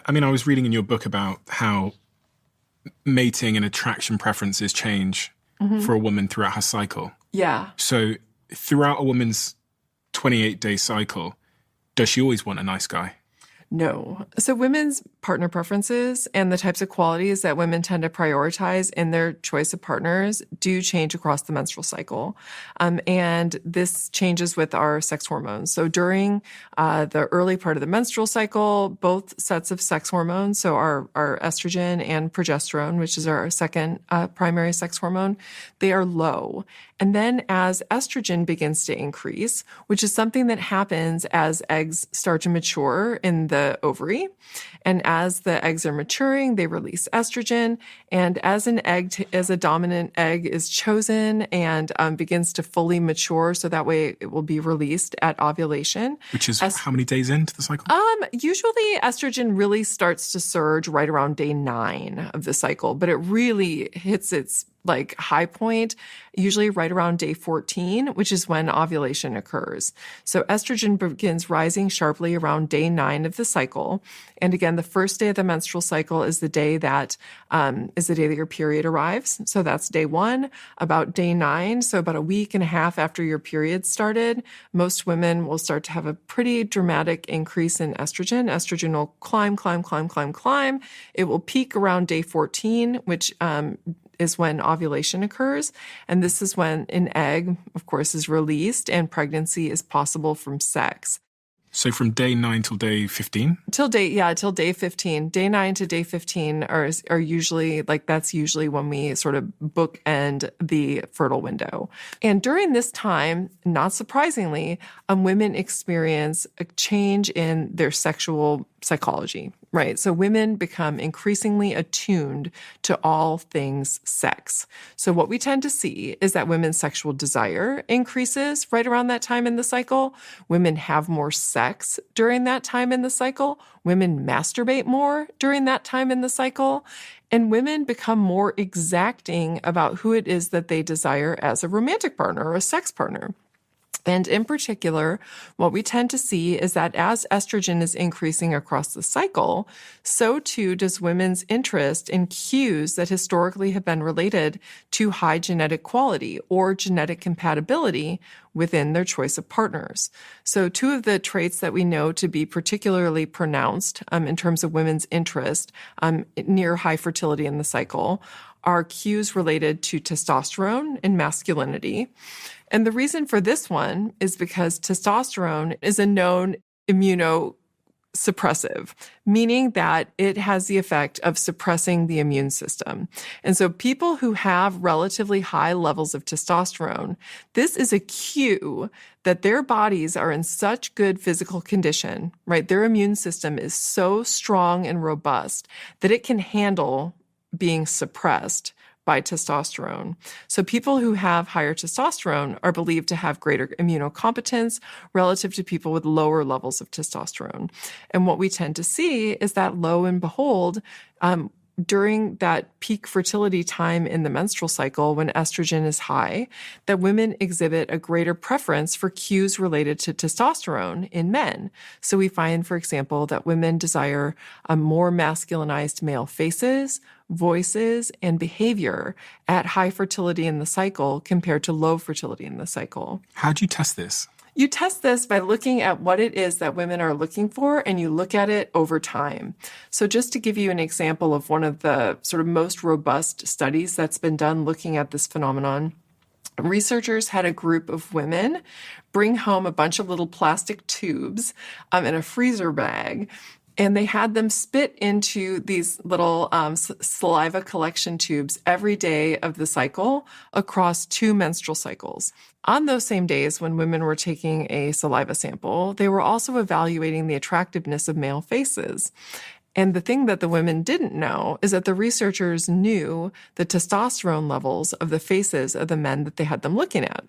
I mean, I was reading in your book about how mating and attraction preferences change for a woman throughout her cycle. Yeah. So throughout a woman's 28-day cycle, does she always want a nice guy? No. So women's partner preferences and the types of qualities that women tend to prioritize in their choice of partners do change across the menstrual cycle. And this changes with our sex hormones. So during the early part of the menstrual cycle, both sets of sex hormones, so our estrogen and progesterone, which is our second primary sex hormone, they are low. And then as estrogen begins to increase, which is something that happens as eggs start to mature in the ovary, and as the eggs are maturing, they release estrogen. And as as a dominant egg is chosen and begins to fully mature, so that way it will be released at ovulation. Which is how many days into the cycle? Usually estrogen really starts to surge right around day 9 of the cycle, but it really hits its high point, usually right around day 14, which is when ovulation occurs. So estrogen begins rising sharply around day 9 of the cycle. And again, the first day of the menstrual cycle is the day that your period arrives. So that's day 1. About day 9, so about a week and a half after your period started, most women will start to have a pretty dramatic increase in estrogen. Estrogen will climb. It will peak around day 14, which is when ovulation occurs. And this is when an egg, of course, is released and pregnancy is possible from sex. So from day 9 till day 15? Till day 15. Day 9 to day 15 are usually, that's usually when we sort of bookend the fertile window. And during this time, not surprisingly, women experience a change in their sexual psychology, right? So women become increasingly attuned to all things sex. So what we tend to see is that women's sexual desire increases right around that time in the cycle. Women have more sex during that time in the cycle. Women masturbate more during that time in the cycle. And women become more exacting about who it is that they desire as a romantic partner or a sex partner. And in particular, what we tend to see is that as estrogen is increasing across the cycle, so too does women's interest in cues that historically have been related to high genetic quality or genetic compatibility within their choice of partners. So 2 of the traits that we know to be particularly pronounced in terms of women's interest near high fertility in the cycle are cues related to testosterone and masculinity. And the reason for this one is because testosterone is a known immunosuppressive, meaning that it has the effect of suppressing the immune system. And so people who have relatively high levels of testosterone, this is a cue that their bodies are in such good physical condition, right? Their immune system is so strong and robust that it can handle being suppressed by testosterone. So people who have higher testosterone are believed to have greater immunocompetence relative to people with lower levels of testosterone. And what we tend to see is that, lo and behold, during that peak fertility time in the menstrual cycle, when estrogen is high, that women exhibit a greater preference for cues related to testosterone in men. So we find, for example, that women desire more masculinized male faces, voices, and behavior at high fertility in the cycle compared to low fertility in the cycle. How do you test this? You test this by looking at what it is that women are looking for, and you look at it over time. So just to give you an example of one of the sort of most robust studies that's been done looking at this phenomenon, researchers had a group of women bring home a bunch of little plastic tubes in a freezer bag. And they had them spit into these little saliva collection tubes every day of the cycle across 2 menstrual cycles. On those same days when women were taking a saliva sample, they were also evaluating the attractiveness of male faces. And the thing that the women didn't know is that the researchers knew the testosterone levels of the faces of the men that they had them looking at.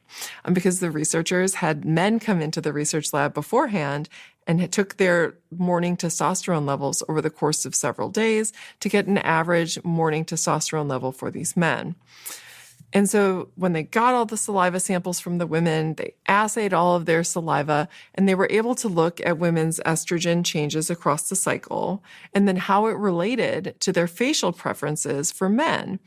Because the researchers had men come into the research lab beforehand and it took their morning testosterone levels over the course of several days to get an average morning testosterone level for these men. And so when they got all the saliva samples from the women, they assayed all of their saliva, and they were able to look at women's estrogen changes across the cycle and then how it related to their facial preferences for men.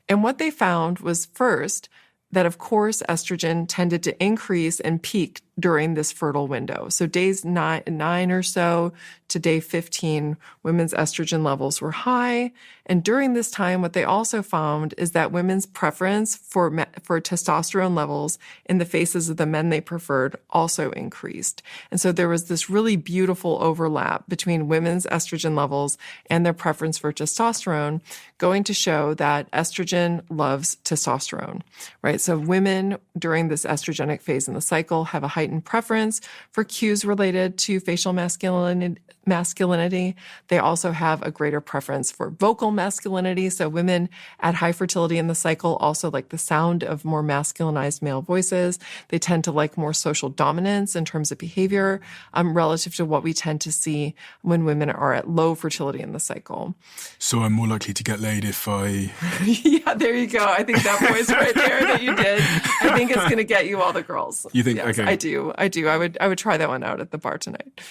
And what they found was, first, that of course estrogen tended to increase and peak during this fertile window. So days nine or so to day 15, women's estrogen levels were high. And during this time, what they also found is that women's preference for testosterone levels in the faces of the men they preferred also increased. And so there was this really beautiful overlap between women's estrogen levels and their preference for testosterone, going to show that estrogen loves testosterone, right? So women during this estrogenic phase in the cycle have a heightened preference for cues related to facial masculinity. They also have a greater preference for vocal masculinity. So women at high fertility in the cycle also like the sound of more masculinized male voices. They tend to like more social dominance in terms of behavior, relative to what we tend to see when women are at low fertility in the cycle. So I'm more likely to get laid if I... Yeah, there you go. I think that voice right there that you did, I think it's going to get you all the girls. You think? Yes, okay. I do. I would try that one out at the bar tonight.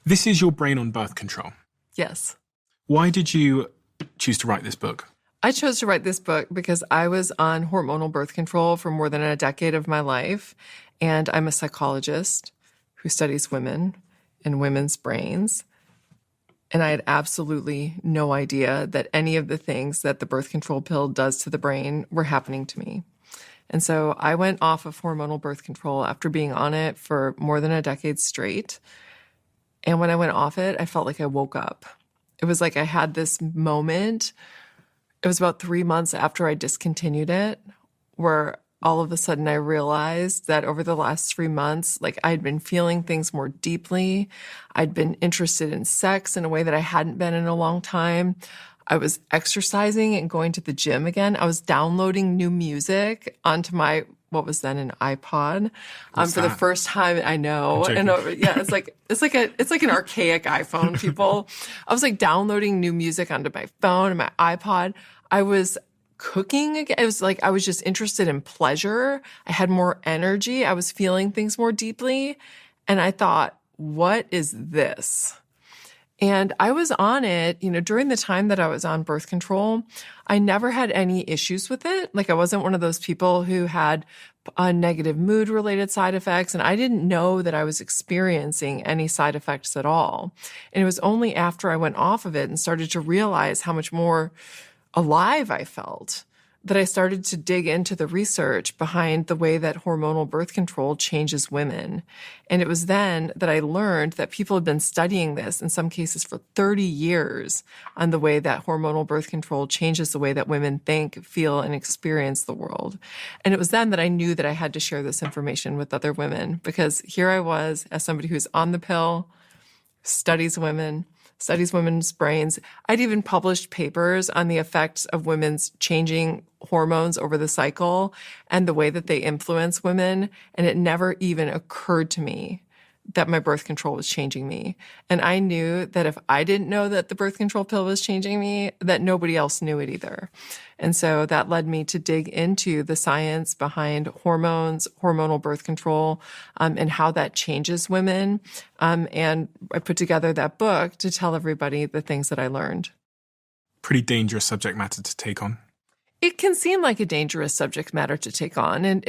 This is your brain on birth control. Yes. Why did you choose to write this book? I chose to write this book because I was on hormonal birth control for more than a decade of my life, and I'm a psychologist who studies women and women's brains. And I had absolutely no idea that any of the things that the birth control pill does to the brain were happening to me. And so I went off of hormonal birth control after being on it for more than a decade straight. And when I went off it, I felt like I woke up. It was like I had this moment. It was about 3 months after I discontinued it, where all of a sudden I realized that over the last 3 months, like I'd been feeling things more deeply. I'd been interested in sex in a way that I hadn't been in a long time. I was exercising and going to the gym again. I was downloading new music onto my, what was then an iPod, for the first time. I know. And yeah, it's like an archaic iPhone, people. I was like downloading new music onto my phone and my iPod. I was cooking again. It was like I was just interested in pleasure. I had more energy. I was feeling things more deeply. And I thought, what is this? And I was on it, during the time that I was on birth control, I never had any issues with it. Like I wasn't one of those people who had negative mood related side effects. And I didn't know that I was experiencing any side effects at all. And it was only after I went off of it and started to realize how much more alive I felt that I started to dig into the research behind the way that hormonal birth control changes women. And it was then that I learned that people had been studying this, in some cases for 30 years, on the way that hormonal birth control changes the way that women think, feel, and experience the world. And it was then that I knew that I had to share this information with other women, because here I was as somebody who's on the pill, studies women's brains. I'd even published papers on the effects of women's changing hormones over the cycle and the way that they influence women. And it never even occurred to me that my birth control was changing me. And I knew that if I didn't know that the birth control pill was changing me, that nobody else knew it either. And so that led me to dig into the science behind hormones, hormonal birth control, and how that changes women. And I put together that book to tell everybody the things that I learned. Pretty dangerous subject matter to take on. It can seem like a dangerous subject matter to take on, and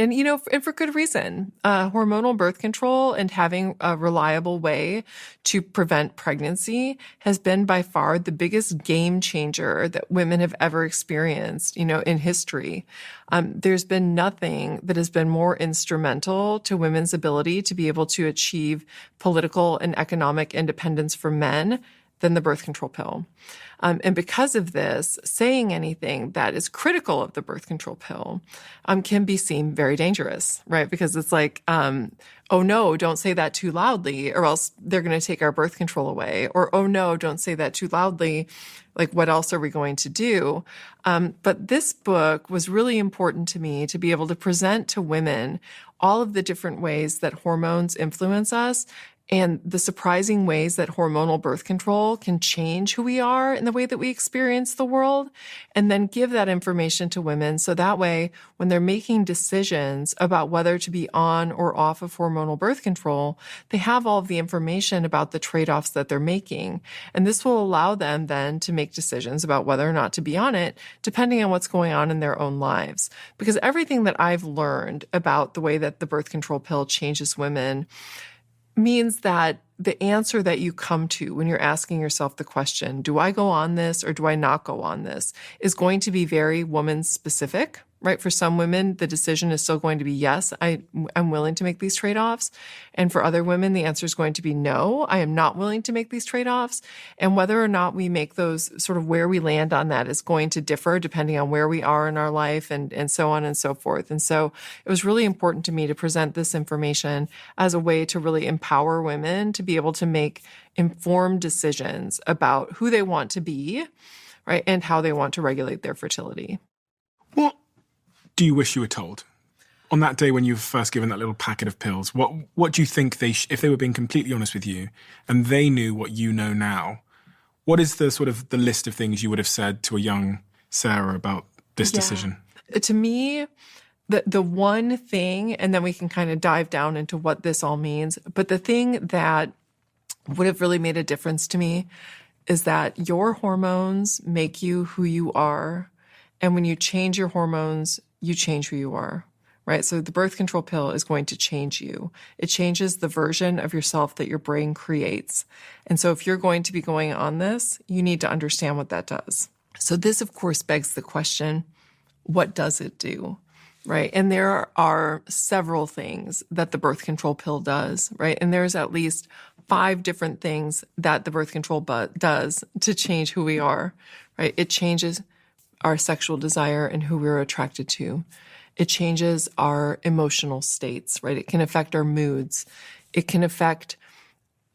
for good reason. Hormonal birth control and having a reliable way to prevent pregnancy has been by far the biggest game changer that women have ever experienced, in history. There's been nothing that has been more instrumental to women's ability to be able to achieve political and economic independence for men than the birth control pill. And because of this, saying anything that is critical of the birth control pill can be seen very dangerous, right? Because it's like, oh no, don't say that too loudly or else they're going to take our birth control away. Or, oh no, don't say that too loudly. Like, what else are we going to do? But this book was really important to me to be able to present to women all of the different ways that hormones influence us and the surprising ways that hormonal birth control can change who we are and the way that we experience the world, and then give that information to women so that way when they're making decisions about whether to be on or off of hormonal birth control, they have all of the information about the trade-offs that they're making. And this will allow them then to make decisions about whether or not to be on it, depending on what's going on in their own lives. Because everything that I've learned about the way that the birth control pill changes women means that the answer that you come to when you're asking yourself the question, do I go on this or do I not go on this, is going to be very woman specific, right? For some women, the decision is still going to be, yes, I'm willing to make these trade-offs. And for other women, the answer is going to be, no, I am not willing to make these trade-offs. And whether or not we make those, sort of where we land on that is going to differ depending on where we are in our life and so on and so forth. And so it was really important to me to present this information as a way to really empower women to be able to make informed decisions about who they want to be, right? And how they want to regulate their fertility. What do you wish you were told on that day when you were first given that little packet of pills? What do you think if they were being completely honest with you and they knew what you know now, what is the sort of the list of things you would have said to a young Sarah about this decision? To me, the one thing, and then we can kind of dive down into what this all means, but the thing that would have really made a difference to me is that your hormones make you who you are. And when you change your hormones, you change who you are, right? So the birth control pill is going to change you. It changes the version of yourself that your brain creates. And so if you're going to be going on this, you need to understand what that does. So this, of course, begs the question, what does it do, right? And there are several things that the birth control pill does, right? And there's at least 5 different things that the birth control does to change who we are, right? It changes our sexual desire and who we're attracted to. It changes our emotional states, right? It can affect our moods. It can affect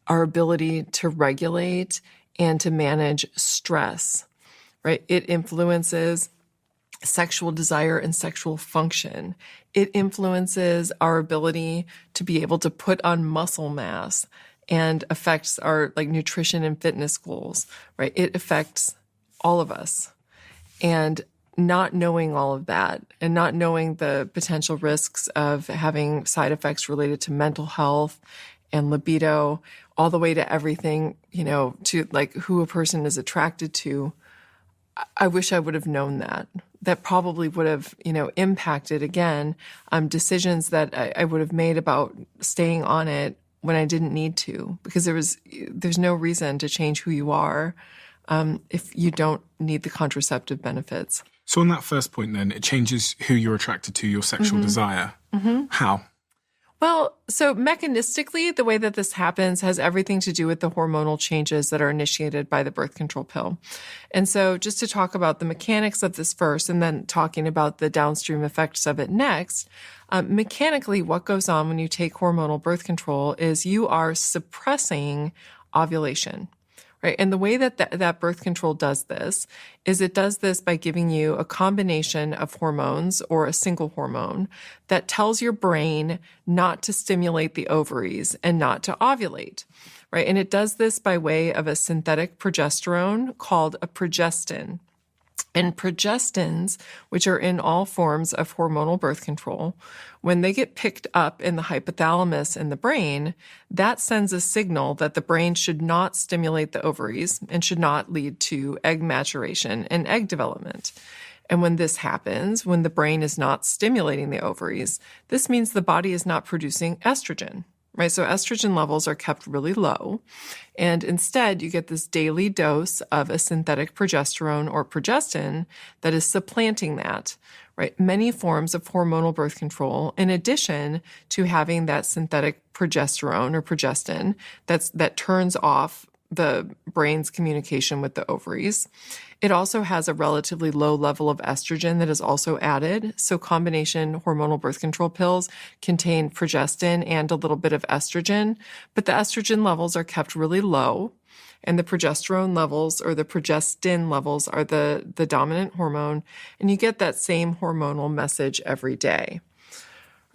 our ability to regulate and to manage stress, right? It influences sexual desire and sexual function. It influences our ability to be able to put on muscle mass and affects our nutrition and fitness goals, right? It affects all of us. And not knowing all of that and not knowing the potential risks of having side effects related to mental health and libido, all the way to everything, to who a person is attracted to, I wish I would have known that. That probably would have, impacted, again, decisions that I would have made about staying on it when I didn't need to, because there's no reason to change who you are if you don't need the contraceptive benefits. So on that first point then, it changes who you're attracted to, your sexual desire. Mm-hmm. How? Well, so mechanistically, the way that this happens has everything to do with the hormonal changes that are initiated by the birth control pill. And so just to talk about the mechanics of this first and then talking about the downstream effects of it next, mechanically, what goes on when you take hormonal birth control is you are suppressing ovulation. Right. And the way that birth control does this is it does this by giving you a combination of hormones or a single hormone that tells your brain not to stimulate the ovaries and not to ovulate. Right. And it does this by way of a synthetic progesterone called a progestin. And progestins, which are in all forms of hormonal birth control, when they get picked up in the hypothalamus in the brain, that sends a signal that the brain should not stimulate the ovaries and should not lead to egg maturation and egg development. And when this happens, when the brain is not stimulating the ovaries, this means the body is not producing estrogen. Right, so estrogen levels are kept really low, and instead you get this daily dose of a synthetic progesterone or progestin that is supplanting that. Right, many forms of hormonal birth control, in addition to having that synthetic progesterone or progestin that turns off the brain's communication with the ovaries. It also has a relatively low level of estrogen that is also added. So combination hormonal birth control pills contain progestin and a little bit of estrogen, but the estrogen levels are kept really low. And the progesterone levels or the progestin levels are the dominant hormone. And you get that same hormonal message every day.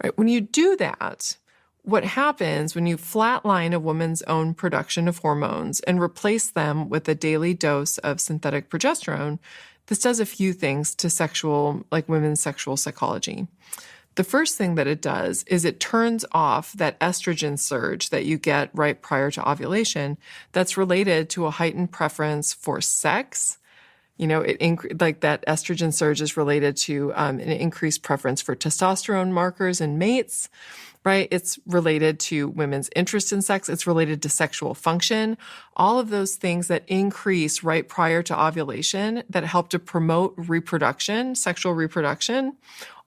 Right? When you do that, what happens when you flatline a woman's own production of hormones and replace them with a daily dose of synthetic progesterone, this does a few things to women's sexual psychology. The first thing that it does is it turns off that estrogen surge that you get right prior to ovulation that's related to a heightened preference for sex. That estrogen surge is related to an increased preference for testosterone markers in mates, right? It's related to women's interest in sex. It's related to sexual function. All of those things that increase right prior to ovulation that help to promote reproduction, sexual reproduction,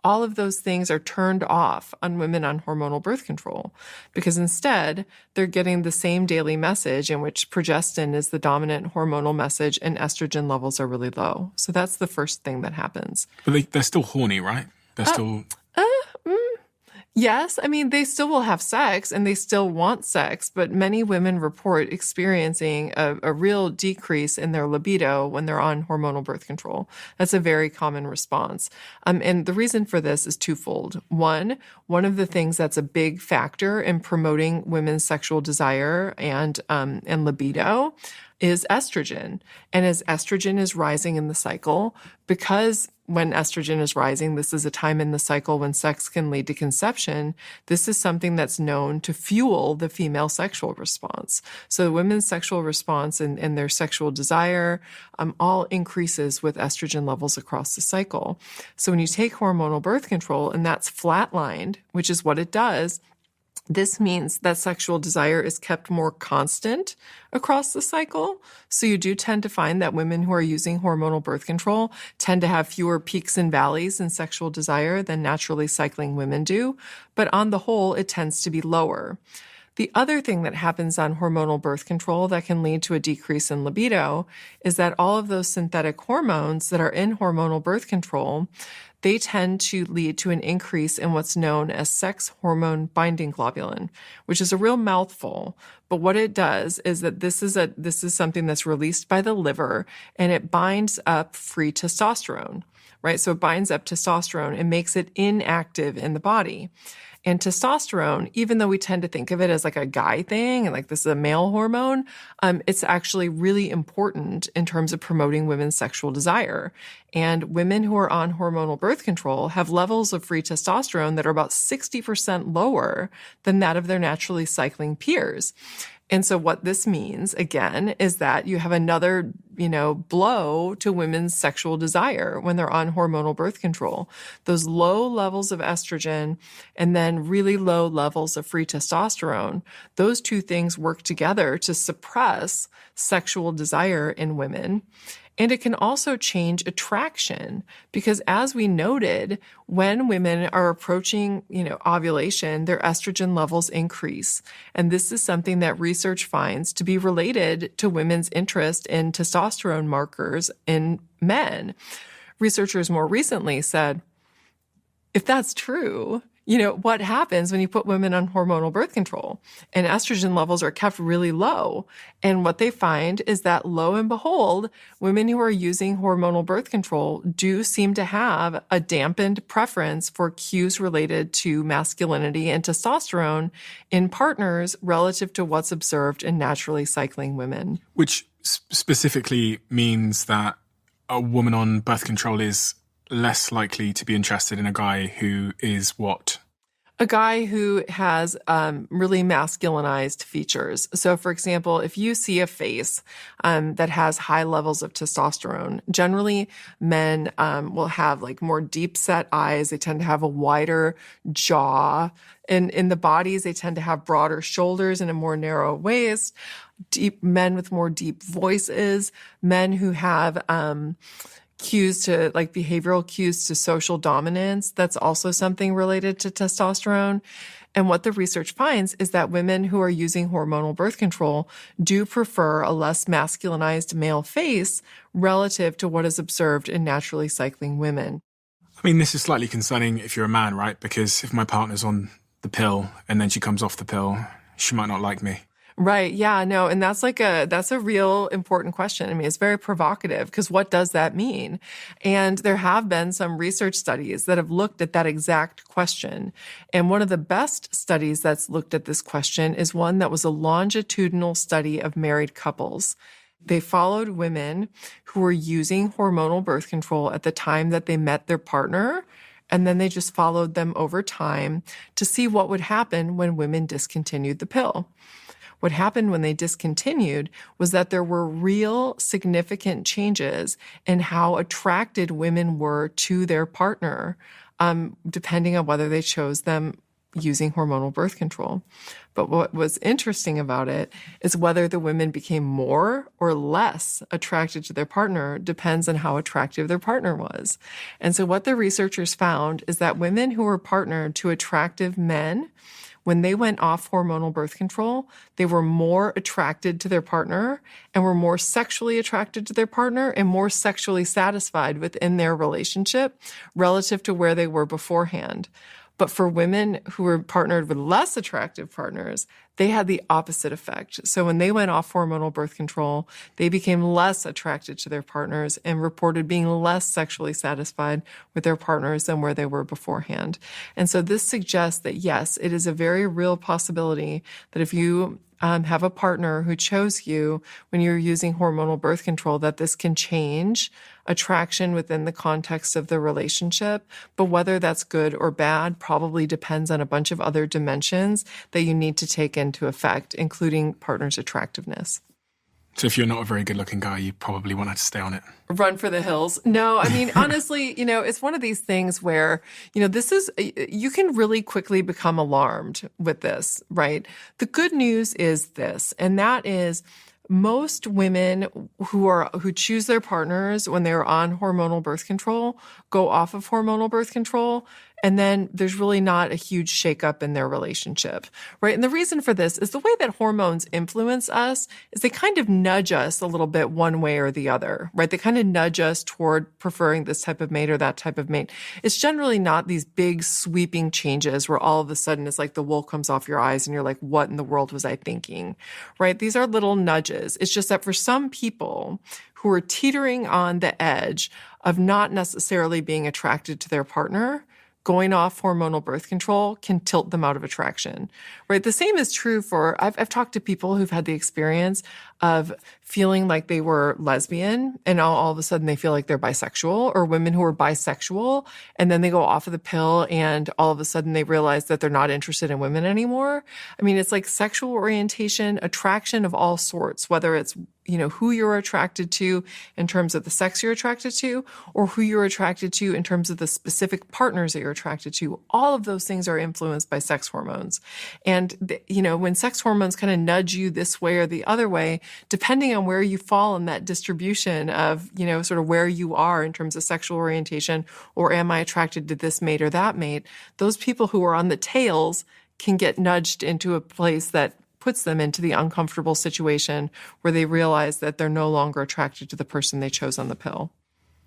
all of those things are turned off on women on hormonal birth control because instead they're getting the same daily message in which progestin is the dominant hormonal message and estrogen levels are really low. So that's the first thing that happens. But they're still horny, right? They're still... Yes, I mean, they still will have sex and they still want sex, but many women report experiencing a real decrease in their libido when they're on hormonal birth control. That's a very common response. And the reason for this is twofold. One of the things that's a big factor in promoting women's sexual desire and libido is estrogen. And as estrogen is rising in the cycle, because when estrogen is rising, this is a time in the cycle when sex can lead to conception. This is something that's known to fuel the female sexual response. So the women's sexual response and their sexual desire all increases with estrogen levels across the cycle. So when you take hormonal birth control and that's flatlined, which is what it does, this means that sexual desire is kept more constant across the cycle. So you do tend to find that women who are using hormonal birth control tend to have fewer peaks and valleys in sexual desire than naturally cycling women do. But on the whole, it tends to be lower. The other thing that happens on hormonal birth control that can lead to a decrease in libido is that all of those synthetic hormones that are in hormonal birth control, they tend to lead to an increase in what's known as sex hormone binding globulin, which is a real mouthful. But what it does is that this is something that's released by the liver and it binds up free testosterone, right? So it binds up testosterone and makes it inactive in the body. And testosterone, even though we tend to think of it as like a guy thing and like this is a male hormone, it's actually really important in terms of promoting women's sexual desire. And women who are on hormonal birth control have levels of free testosterone that are about 60% lower than that of their naturally cycling peers. And so what this means, again, is that you have another, blow to women's sexual desire when they're on hormonal birth control. Those low levels of estrogen and then really low levels of free testosterone, those two things work together to suppress sexual desire in women. And it can also change attraction because as we noted, when women are approaching, ovulation, their estrogen levels increase. And this is something that research finds to be related to women's interest in testosterone markers in men. Researchers more recently said, if that's true, what happens when you put women on hormonal birth control and estrogen levels are kept really low? And what they find is that lo and behold, women who are using hormonal birth control do seem to have a dampened preference for cues related to masculinity and testosterone in partners relative to what's observed in naturally cycling women. Which specifically means that a woman on birth control is less likely to be interested in a guy who is what? A guy who has really masculinized features. So, for example, if you see a face that has high levels of testosterone, generally men will have like more deep set eyes. They tend to have a wider jaw. In the bodies, they tend to have broader shoulders and a more narrow waist. Men with more deep voices. Men who have cues to like behavioral cues to social dominance. That's also something related to testosterone. And what the research finds is that women who are using hormonal birth control do prefer a less masculinized male face relative to what is observed in naturally cycling women. I mean, this is slightly concerning if you're a man, right? Because if my partner's on the pill and then she comes off the pill, she might not like me. Right. Yeah, no. And that's a real important question. I mean, it's very provocative because what does that mean? And there have been some research studies that have looked at that exact question. And one of the best studies that's looked at this question is one that was a longitudinal study of married couples. They followed women who were using hormonal birth control at the time that they met their partner. And then they just followed them over time to see what would happen when women discontinued the pill. What happened when they discontinued was that there were real significant changes in how attracted women were to their partner, depending on whether they chose them using hormonal birth control. But what was interesting about it is whether the women became more or less attracted to their partner depends on how attractive their partner was. And so what the researchers found is that women who were partnered to attractive men, when they went off hormonal birth control, they were more attracted to their partner and were more sexually attracted to their partner and more sexually satisfied within their relationship relative to where they were beforehand. But for women who were partnered with less attractive partners, they had the opposite effect. So when they went off hormonal birth control, they became less attracted to their partners and reported being less sexually satisfied with their partners than where they were beforehand. And so this suggests that, yes, it is a very real possibility that if you have a partner who chose you when you're using hormonal birth control, that this can change attraction within the context of the relationship. But whether that's good or bad probably depends on a bunch of other dimensions that you need to take into effect, including partner's attractiveness. So if you're not a very good looking guy, you probably want to stay on it. Run for the hills. No, I mean, honestly, it's one of these things where, you can really quickly become alarmed with this, right? The good news is this, and that is most women who choose their partners when they're on hormonal birth control go off of hormonal birth control. And then there's really not a huge shakeup in their relationship, right? And the reason for this is the way that hormones influence us is they kind of nudge us a little bit one way or the other, right? They kind of nudge us toward preferring this type of mate or that type of mate. It's generally not these big sweeping changes where all of a sudden it's like the wool comes off your eyes and you're like, what in the world was I thinking, right? These are little nudges. It's just that for some people who are teetering on the edge of not necessarily being attracted to their partner, going off hormonal birth control can tilt them out of attraction, right? The same is true for, I've talked to people who've had the experience of feeling like they were lesbian and all of a sudden they feel like they're bisexual, or women who are bisexual and then they go off of the pill and all of a sudden they realize that they're not interested in women anymore. I mean, it's like sexual orientation, attraction of all sorts, whether it's who you're attracted to in terms of the sex you're attracted to, or who you're attracted to in terms of the specific partners that you're attracted to. All of those things are influenced by sex hormones. And, when sex hormones kind of nudge you this way or the other way, depending on where you fall in that distribution of, sort of where you are in terms of sexual orientation, or am I attracted to this mate or that mate, those people who are on the tails can get nudged into a place that puts them into the uncomfortable situation where they realize that they're no longer attracted to the person they chose on the pill.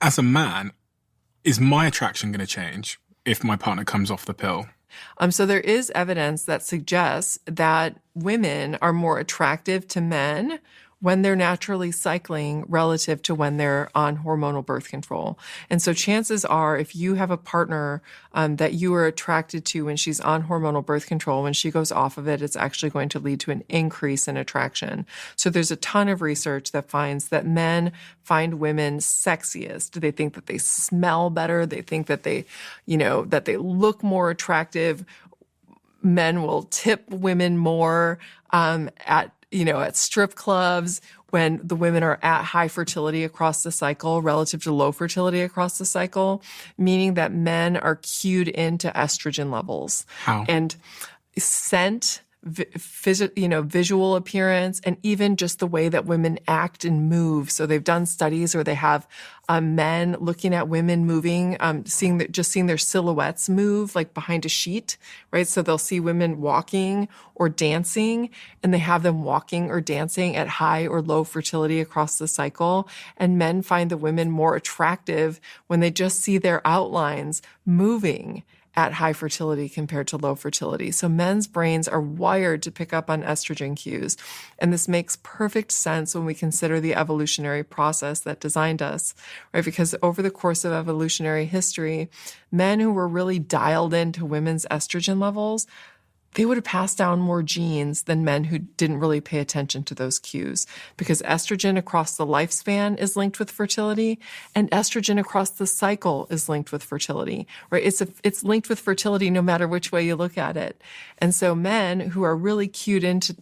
As a man, is my attraction going to change if my partner comes off the pill? So there is evidence that suggests that women are more attractive to men when they're naturally cycling relative to when they're on hormonal birth control. And so chances are, if you have a partner that you are attracted to when she's on hormonal birth control, when she goes off of it, it's actually going to lead to an increase in attraction. So there's a ton of research that finds that men find women sexiest. They think that they smell better. They think that they look more attractive. Men will tip women more at strip clubs when the women are at high fertility across the cycle relative to low fertility across the cycle, meaning that men are cued into estrogen levels. How? And scent, visual appearance, and even just the way that women act and move. So they've done studies where they have men looking at women moving, seeing their silhouettes move like behind a sheet, right? So they'll see women walking or dancing, and they have them walking or dancing at high or low fertility across the cycle. And men find the women more attractive when they just see their outlines moving at high fertility compared to low fertility. So men's brains are wired to pick up on estrogen cues. And this makes perfect sense when we consider the evolutionary process that designed us, right? Because over the course of evolutionary history, men who were really dialed into women's estrogen levels, they would have passed down more genes than men who didn't really pay attention to those cues, because estrogen across the lifespan is linked with fertility, and estrogen across the cycle is linked with fertility, right? It's linked with fertility no matter which way you look at it. And so men who are really cued into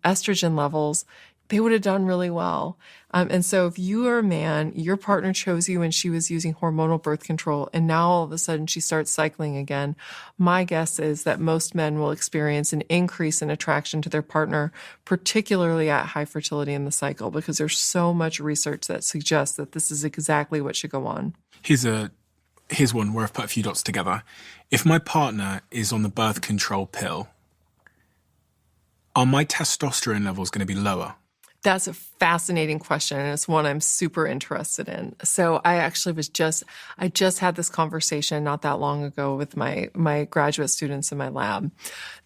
estrogen levels, they would have done really well. And so if you are a man, your partner chose you when she was using hormonal birth control, and now all of a sudden she starts cycling again, my guess is that most men will experience an increase in attraction to their partner, particularly at high fertility in the cycle, because there's so much research that suggests that this is exactly what should go on. Here's one where I've put a few dots together. If my partner is on the birth control pill, are my testosterone levels going to be lower? That's a fascinating question, and it's one I'm super interested in. So I actually I just had this conversation not that long ago with my graduate students in my lab.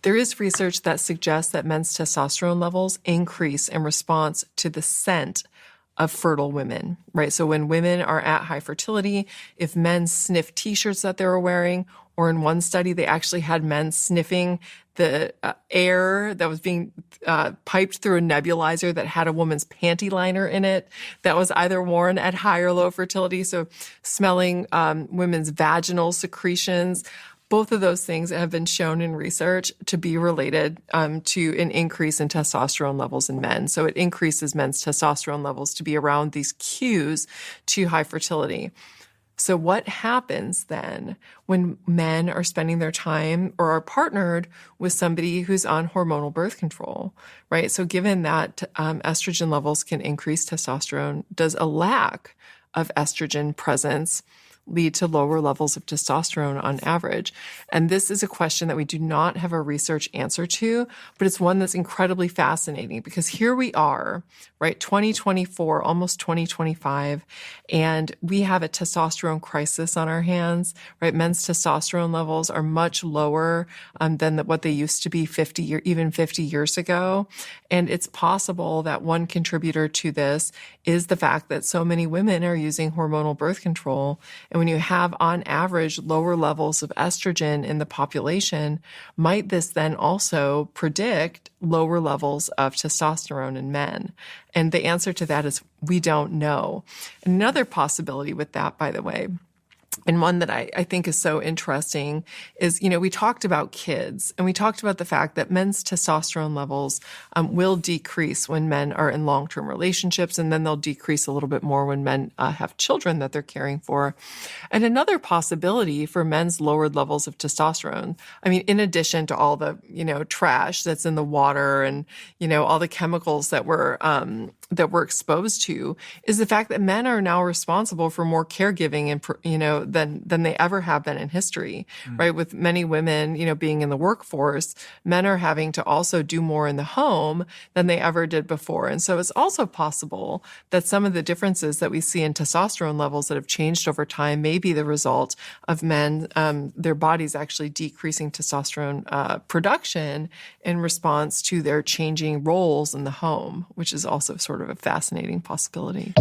There is research that suggests that men's testosterone levels increase in response to the scent of fertile women, right? So when women are at high fertility, if men sniff t-shirts that they were wearing, or in one study, they actually had men sniffing the air that was being piped through a nebulizer that had a woman's panty liner in it that was either worn at high or low fertility. So smelling women's vaginal secretions. Both of those things have been shown in research to be related to an increase in testosterone levels in men. So it increases men's testosterone levels to be around these cues to high fertility. So what happens then when men are spending their time or are partnered with somebody who's on hormonal birth control, right? So given that estrogen levels can increase testosterone, does a lack of estrogen presence lead to lower levels of testosterone on average? And this is a question that we do not have a research answer to, but it's one that's incredibly fascinating, because here we are, right, 2024, almost 2025, and we have a testosterone crisis on our hands, right? Men's testosterone levels are much lower than what they used to be 50 years ago. And it's possible that one contributor to this is the fact that so many women are using hormonal birth control. And when you have, on average, lower levels of estrogen in the population, might this then also predict lower levels of testosterone in men? And the answer to that is we don't know. Another possibility with that, by the way, and one that I think is so interesting is, we talked about kids, and we talked about the fact that men's testosterone levels will decrease when men are in long-term relationships, and then they'll decrease a little bit more when men have children that they're caring for. And another possibility for men's lowered levels of testosterone, in addition to all the, trash that's in the water and, all the chemicals that we're exposed to, is the fact that men are now responsible for more caregiving and, than they ever have been in history, right? With many women, being in the workforce, men are having to also do more in the home than they ever did before. And so it's also possible that some of the differences that we see in testosterone levels that have changed over time may be the result of men, their bodies actually decreasing testosterone production in response to their changing roles in the home, which is also sort of a fascinating possibility.